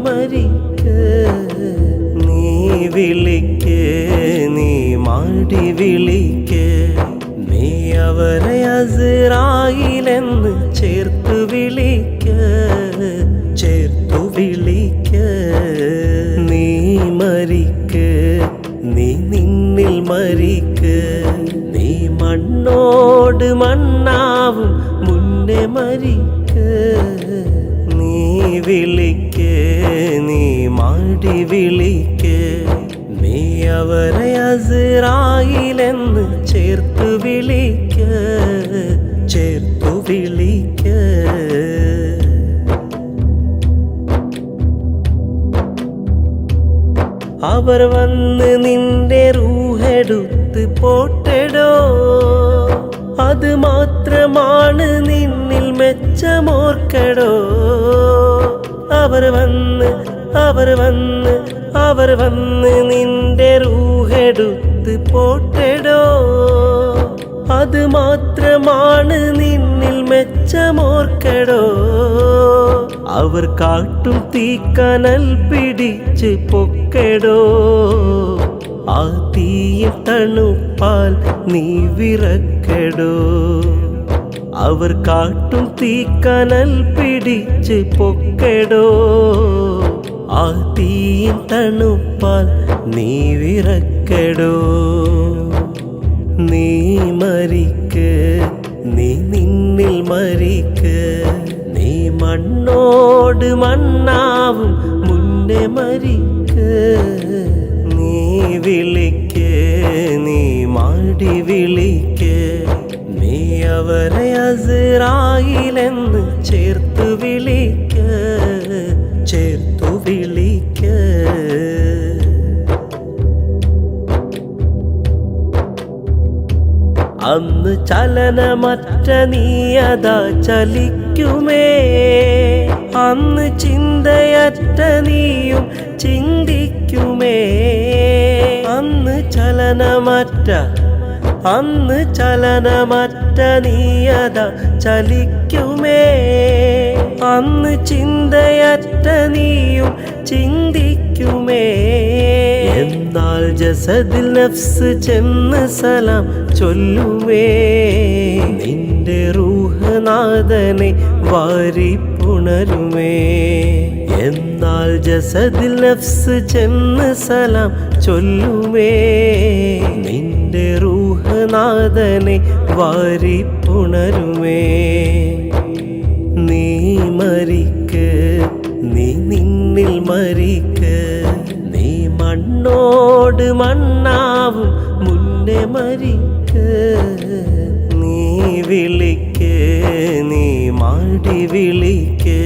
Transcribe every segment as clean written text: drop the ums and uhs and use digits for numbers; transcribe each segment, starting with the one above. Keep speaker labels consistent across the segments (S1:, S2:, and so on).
S1: മരിക്ക് നീ വിളിക്ക് നീ മാടി വിളിക്ക് നീ അവരെ അസ്റായീലെന്ന് ചേർത്തു വിളിക്ക് ചേർത്തു വിളിക്ക് നീ മരിക്ക് നീ നിന്നിൽ മരിക്ക് നീ മണ്ണോട് മണ്ണാവും മുന്നേ മരിക്ക് നീ വിളിക്ക് നീ മാടി വിളിക്ക് നീ അവരെ അസ്റായീലെന്ന് ചേർത്തു വിളിക്ക് ചേർത്തു വിളിക്ക് അവർ വന്ന് നിന്റെ റൂഹെടുത്ത് പോട്ടെടോ അത് മാത്രമാണ് നിന്നിൽ മെച്ചമോർക്കടോ അവർ വന്ന് നിന്റെ റൂഹെടുത്ത് പോട്ടെടോ അത് മാത്രമാണ് നിന്നിൽ മെച്ചമോർക്കടോ അവർ കാട്ടും തീക്കനൽ പിടിച്ച് പൊക്കെടോ ആ തീയിൽ തണുപ്പാൽ നീ വിറക്കെടോ അവർ കാട്ടും തീക്കനൽ പിടിച്ച് പൊക്കെടോ ആ തീയിൽ തണുപ്പാൽ നീ വിറക്കെടോ നീ മരിക്ക് നീ നിന്നിൽ മരിക്ക് നീ മണ്ണോട് മണ്ണാവും മുന്നേ മരിക്ക് നീ വിളിക്ക് നീ മാടി വിളിക്ക് നീ അവരെ അസ്റായീലെന്ന് ചേർത്തു വിളിക്ക് ചേർത്തു വിളിക്ക് അന്ന് ചലനമറ്റ നീയതാ ചലിക്കുമേ അന്ന് ചിന്തയറ്റ നീയും ചിന്തിക്കുമേ അന്ന് ചലനമറ്റ നീയതാ ചലിക്കുമേ അന്ന് ചിന്തയറ്റ നീയും ചിന്തിക്കുമേ എന്നാൽ ജസദിൽ നഫ്സ് ചെന്ന് സലാം ചൊല്ലുമേ നിന്റെ റൂഹ് നാഥനെ വാരിപ്പുണരുമേ എന്നാൽ ജസദിൽ നഫ്സ് ചെന്ന് സലാം ചൊല്ലുമേ നിന്റെ റൂഹ് നാഥനെ വാരിപ്പുണരുമേ നീ മരിക്ക് നീ നിന്നിൽ മരിക്ക് നീ മണ്ണോട് മണ്ണാവും മുന്നേ മരിക്ക് നീ വിളിക്ക് നീ മാടി വിളിക്ക്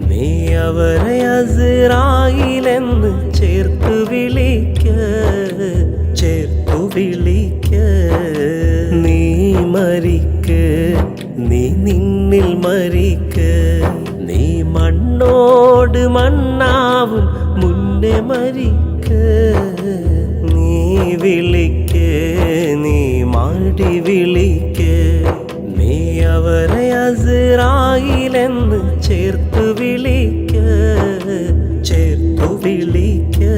S1: നീ അവരെ അസ്റായീലെന്ന് ചേർത്തു വിളിക്ക് ചേർത്തു വിളിക്ക് നീ മരിക്ക് നീ നിന്നിൽ മരിക്ക് നീ മണ്ണോട് മണ്ണാവും മുന്നേ മരിക്ക് നീ വിളിക്ക് നീ മാടി വിളിക്ക് നീ അവരെ അസ്റായീലെന്ന് ചേർത്തു വിളിക്ക് ചേർത്തു വിളിക്ക്